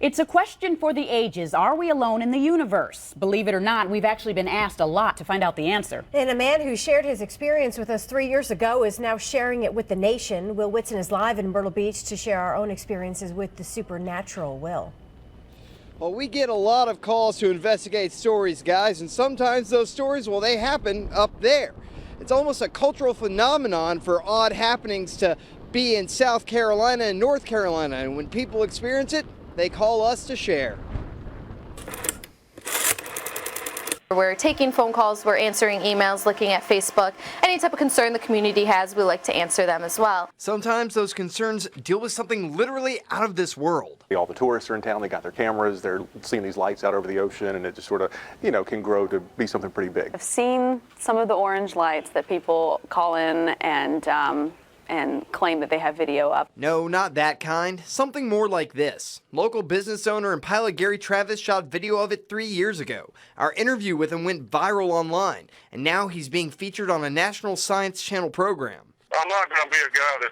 It's a question for the ages. Are we alone in the universe? Believe it or not, we've actually been asked a lot to find out the answer. And a man who shared his experience with us 3 years ago is now sharing it with the nation. Will Whitson is live in Myrtle Beach to share our own experiences with the supernatural. Will. Well, we get a lot of calls to investigate stories, guys, and sometimes those stories, well, they happen up there. It's almost a cultural phenomenon for odd happenings to be in South Carolina and North Carolina, and when people experience it, they call us to share. We're taking phone calls, we're answering emails, looking at Facebook. Any type of concern the community has, we like to answer them as well. Sometimes those concerns deal with something literally out of this world. All the tourists are in town, they got their cameras, they're seeing these lights out over the ocean, and it just sort of, can grow to be something pretty big. I've seen some of the orange lights that people call in and claim that they have video of. No, not that kind. Something more like this. Local business owner and pilot Gary Travis shot video of it 3 years ago. Our interview with him went viral online, and now he's being featured on a National Science Channel program. I'm not going to be a guy that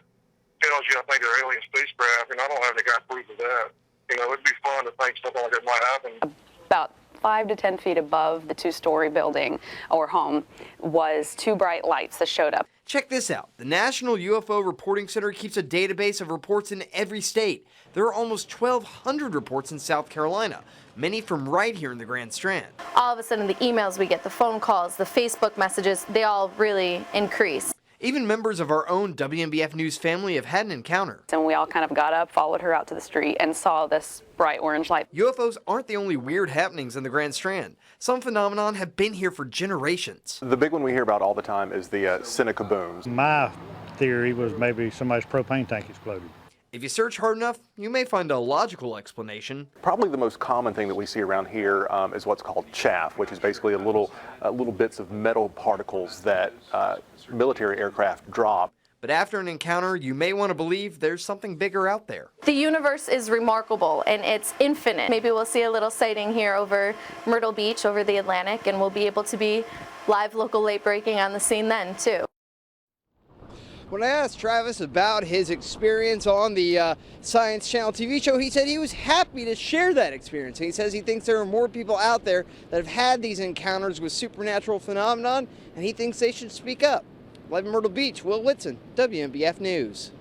tells you I think they're alien spacecraft, and I don't have any guy proof of that. It'd be fun to think something like that might happen. About 5 to 10 feet above the two-story building or home was two bright lights that showed up. Check this out. The National UFO Reporting Center keeps a database of reports in every state. There are almost 1,200 reports in South Carolina, many from right here in the Grand Strand. All of a sudden, the emails we get, the phone calls, the Facebook messages, they all really increase. Even members of our own WNBF News family have had an encounter. And we all kind of got up, followed her out to the street, and saw this bright orange light. UFOs aren't the only weird happenings in the Grand Strand. Some phenomenon have been here for generations. The big one we hear about all the time is the Seneca booms. My theory was maybe somebody's propane tank exploded. If you search hard enough, you may find a logical explanation. Probably the most common thing that we see around here is what's called chaff, which is basically little bits of metal particles that military aircraft drop. But after an encounter, you may want to believe there's something bigger out there. The universe is remarkable and it's infinite. Maybe we'll see a little sighting here over Myrtle Beach, over the Atlantic, and we'll be able to be live local late breaking on the scene then too. When I asked Travis about his experience on the Science Channel TV show, he said he was happy to share that experience. He says he thinks there are more people out there that have had these encounters with supernatural phenomenon, and he thinks they should speak up. Live in Myrtle Beach, Will Whitson, WNBF News.